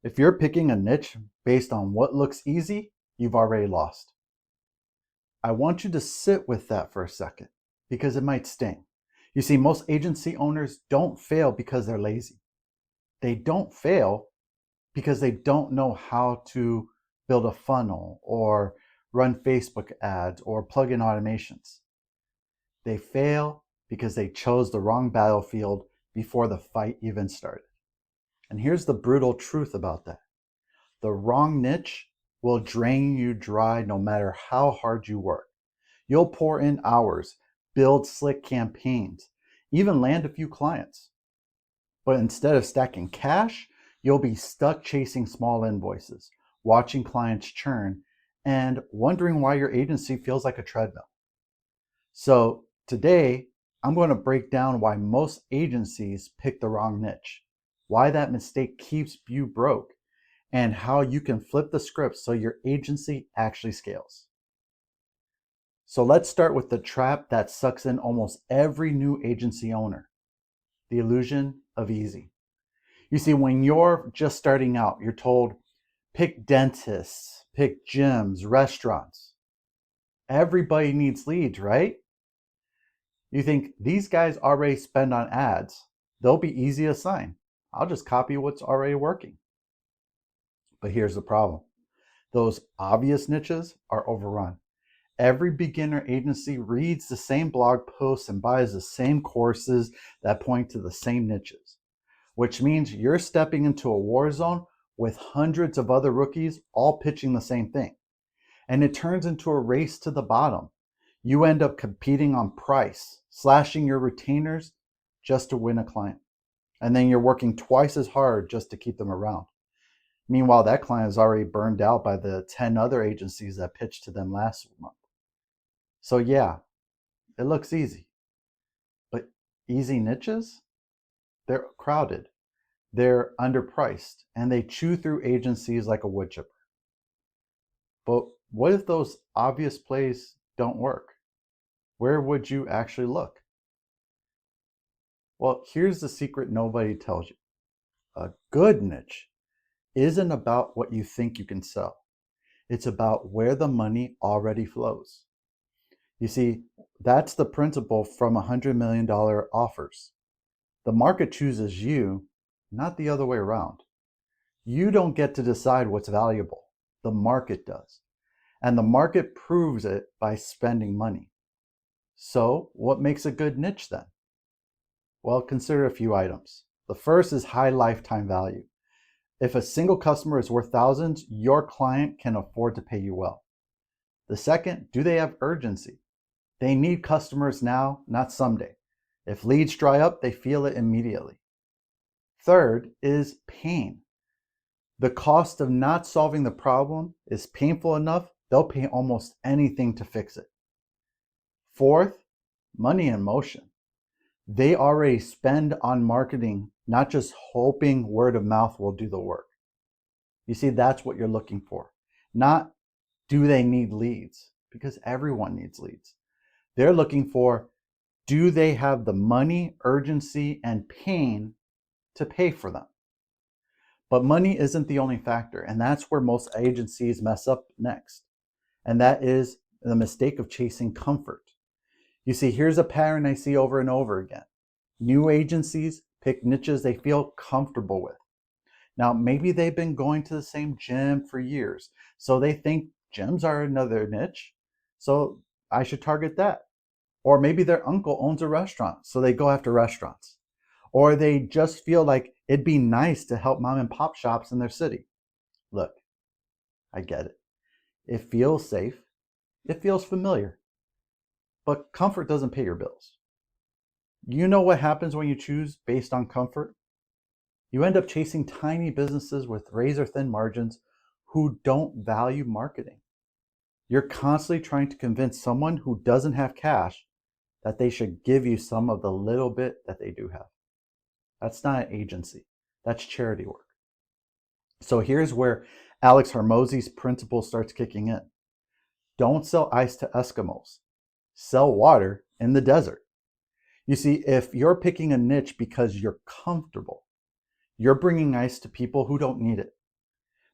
If you're picking a niche based on what looks easy, you've already lost. I want you to sit with that for a second because it might sting. You see, most agency owners don't fail because they're lazy. They don't fail because they don't know how to build a funnel or run Facebook ads or plug in automations. They fail because they chose the wrong battlefield before the fight even started. And here's the brutal truth about that. The wrong niche will drain you dry no matter how hard you work. You'll pour in hours, build slick campaigns, even land a few clients. But instead of stacking cash, you'll be stuck chasing small invoices, watching clients churn, and wondering why your agency feels like a treadmill. So today, I'm going to break down why most agencies pick the wrong niche, why that mistake keeps you broke, and how you can flip the script so your agency actually scales. So let's start with the trap that sucks in almost every new agency owner, the illusion of easy. You see, when you're just starting out, you're told, pick dentists, pick gyms, restaurants. Everybody needs leads, right? You think these guys already spend on ads. They'll be easy to assign. I'll just copy what's already working. But here's the problem. Those obvious niches are overrun. Every beginner agency reads the same blog posts and buys the same courses that point to the same niches, which means you're stepping into a war zone with hundreds of other rookies all pitching the same thing. And it turns into a race to the bottom. You end up competing on price, slashing your retainers just to win a client. And then you're working twice as hard just to keep them around. Meanwhile, that client is already burned out by the 10 other agencies that pitched to them last month. So yeah, it looks easy. But easy niches? They're crowded, they're underpriced, and they chew through agencies like a wood chipper. But what if those obvious plays don't work? Where would you actually look? Well, here's the secret nobody tells you. A good niche isn't about what you think you can sell. It's about where the money already flows. You see, that's the principle from $100 million offers. The market chooses you, not the other way around. You don't get to decide what's valuable. The market does. And the market proves it by spending money. So, what makes a good niche then? Well, consider a few items. The first is high lifetime value. If a single customer is worth thousands, your client can afford to pay you well. The second, do they have urgency? They need customers now, not someday. If leads dry up, they feel it immediately. Third is pain. The cost of not solving the problem is painful enough, they'll pay almost anything to fix it. Fourth, money in motion. They already spend on marketing, not just hoping word of mouth will do the work. You see, that's what you're looking for. Not do they need leads, because everyone needs leads. They're looking for, do they have the money, urgency, and pain to pay for them? But money isn't the only factor, and that's where most agencies mess up next. And that is the mistake of chasing comfort. You see, here's a pattern I see over and over again. New agencies pick niches they feel comfortable with. Now, maybe they've been going to the same gym for years, so they think gyms are another niche, so I should target that. Or maybe their uncle owns a restaurant, so they go after restaurants. Or they just feel like it'd be nice to help mom and pop shops in their city. Look, I get it. It feels safe. It feels familiar. But comfort doesn't pay your bills. You know what happens when you choose based on comfort? You end up chasing tiny businesses with razor thin margins who don't value marketing. You're constantly trying to convince someone who doesn't have cash that they should give you some of the little bit that they do have. That's not an agency. That's charity work. So here's where Alex Hormozy's principle starts kicking in. Don't sell ice to Eskimos. Sell water in the desert. You see, if you're picking a niche because you're comfortable, you're bringing ice to people who don't need it.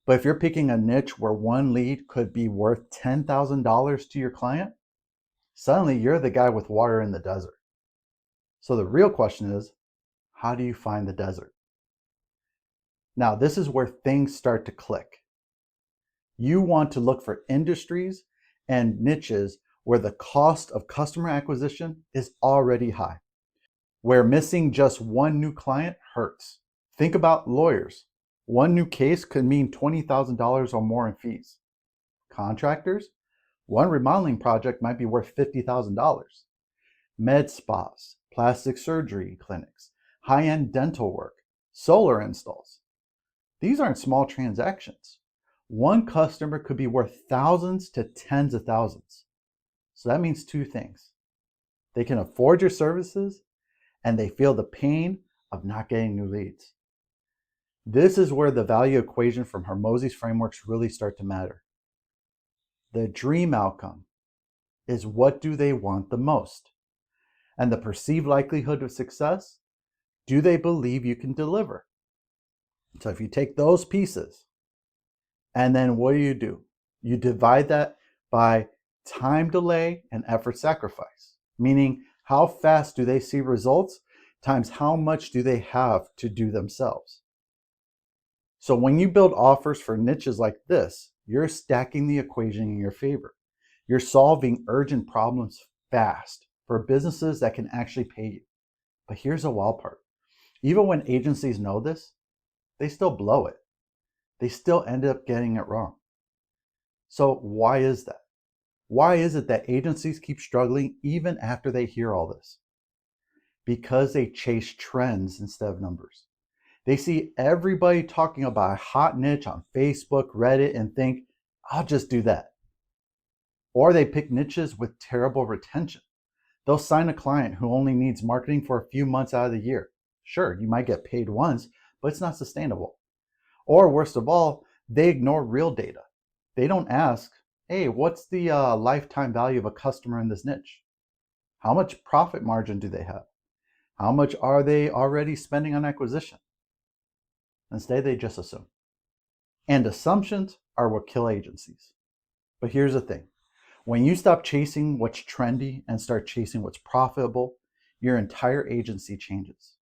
But if you're picking a niche where one lead could be worth $10,000 to your client, suddenly you're the guy with water in the desert. So the real question is, how do you find the desert? Now, this is where things start to click. You want to look for industries and niches where the cost of customer acquisition is already high, where missing just one new client hurts. Think about lawyers. One new case could mean $20,000 or more in fees. Contractors, one remodeling project might be worth $50,000. Med spas, plastic surgery clinics, high-end dental work, solar installs. These aren't small transactions. One customer could be worth thousands to tens of thousands. So that means two things. They can afford your services and they feel the pain of not getting new leads. This is where the value equation from Hormozi's frameworks really start to matter. The dream outcome is what do they want the most? And the perceived likelihood of success, do they believe you can deliver? So if you take those pieces, and then what do? You divide that by time delay and effort sacrifice, meaning how fast do they see results times how much do they have to do themselves. So when you build offers for niches like this, you're stacking the equation in your favor. You're solving urgent problems fast for businesses that can actually pay you. But here's the wild part. Even when agencies know this, they still blow it. They still end up getting it wrong. So why is that? Why is it that agencies keep struggling even after they hear all this? Because they chase trends instead of numbers. They see everybody talking about a hot niche on Facebook, Reddit, and think, I'll just do that. Or they pick niches with terrible retention. They'll sign a client who only needs marketing for a few months out of the year. Sure, you might get paid once, but it's not sustainable. Or worst of all, they ignore real data. They don't ask, hey, what's the lifetime value of a customer in this niche? How much profit margin do they have? How much are they already spending on acquisition? Instead, they just assume. And assumptions are what kill agencies. But here's the thing. When you stop chasing what's trendy and start chasing what's profitable, your entire agency changes.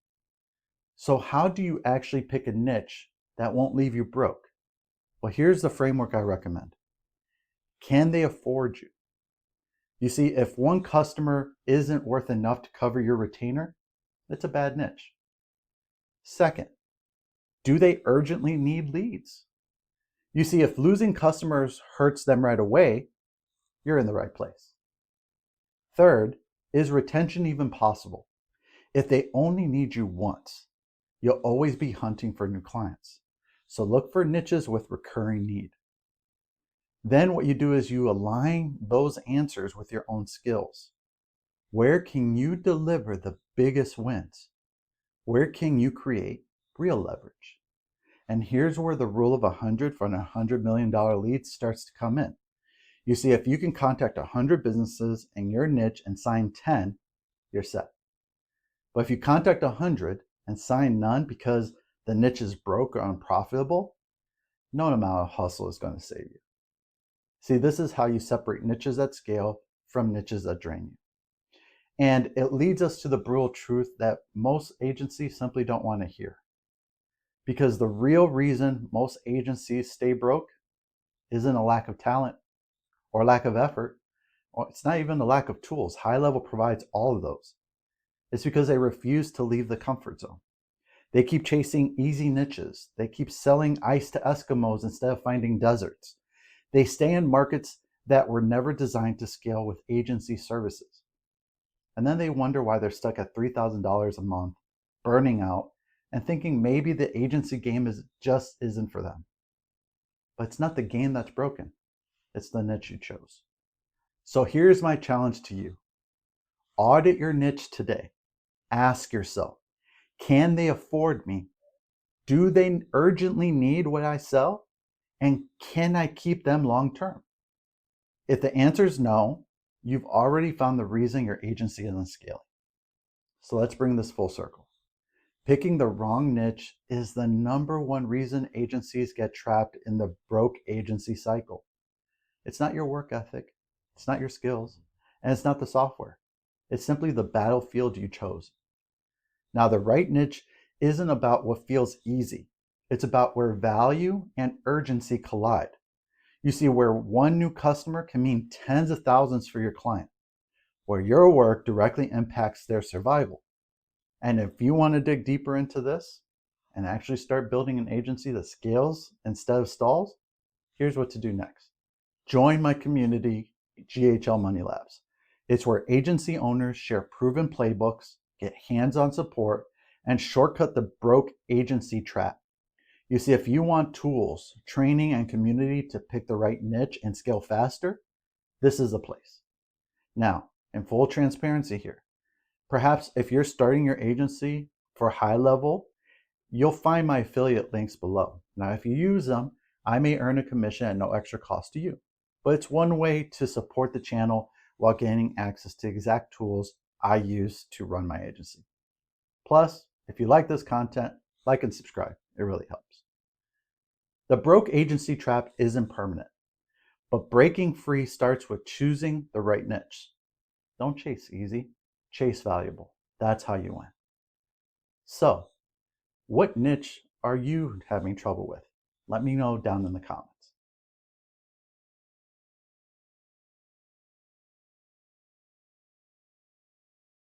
So how do you actually pick a niche that won't leave you broke? Well, here's the framework I recommend. Can they afford you? You see, if one customer isn't worth enough to cover your retainer, it's a bad niche. Second, do they urgently need leads? You see, if losing customers hurts them right away, you're in the right place. Third, is retention even possible? If they only need you once, you'll always be hunting for new clients. So look for niches with recurring need. Then what you do is you align those answers with your own skills. Where can you deliver the biggest wins? Where can you create real leverage? And here's where the rule of 100 for a $100 million lead starts to come in. You see, if you can contact 100 businesses in your niche and sign 10, you're set. But if you contact 100 and sign none because the niche is broke or unprofitable, no amount of hustle is going to save you. See, this is how you separate niches at scale from niches that drain you. And it leads us to the brutal truth that most agencies simply don't want to hear. Because the real reason most agencies stay broke isn't a lack of talent or lack of effort. Or it's not even a lack of tools. High Level provides all of those. It's because they refuse to leave the comfort zone. They keep chasing easy niches. They keep selling ice to Eskimos instead of finding deserts. They stay in markets that were never designed to scale with agency services. And then they wonder why they're stuck at $3,000 a month, burning out, and thinking maybe the agency game just isn't for them. But it's not the game that's broken. It's the niche you chose. So here's my challenge to you. Audit your niche today. Ask yourself, can they afford me? Do they urgently need what I sell? And can I keep them long term? If the answer is no, you've already found the reason your agency isn't scaling. So let's bring this full circle. Picking the wrong niche is the #1 reason agencies get trapped in the broke agency cycle. It's not your work ethic, it's not your skills, and it's not the software. It's simply the battlefield you chose. Now, the right niche isn't about what feels easy. It's about where value and urgency collide. You see, where one new customer can mean tens of thousands for your client, where your work directly impacts their survival. And if you want to dig deeper into this and actually start building an agency that scales instead of stalls, here's what to do next. Join my community, GHL Money Labs. It's where agency owners share proven playbooks, get hands-on support, and shortcut the broke agency trap. You see, if you want tools, training, and community to pick the right niche and scale faster, this is the place. Now, in full transparency here, perhaps if you're starting your agency for high level, you'll find my affiliate links below. Now, if you use them, I may earn a commission at no extra cost to you. But it's one way to support the channel while gaining access to exact tools I use to run my agency. Plus, if you like this content, like and subscribe. It really helps. The broke agency trap isn't permanent, but breaking free starts with choosing the right niche. Don't chase easy, chase valuable. That's how you win. So, what niche are you having trouble with? Let me know down in the comments.